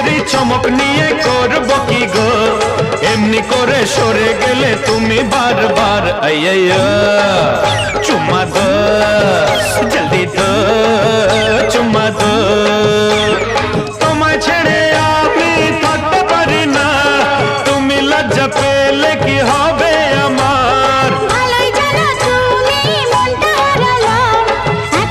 রূপেরই চমক নিয়ে করব কি গো এমনি করে সরে গেলে তুমি বারবার আইয়া চুমা দো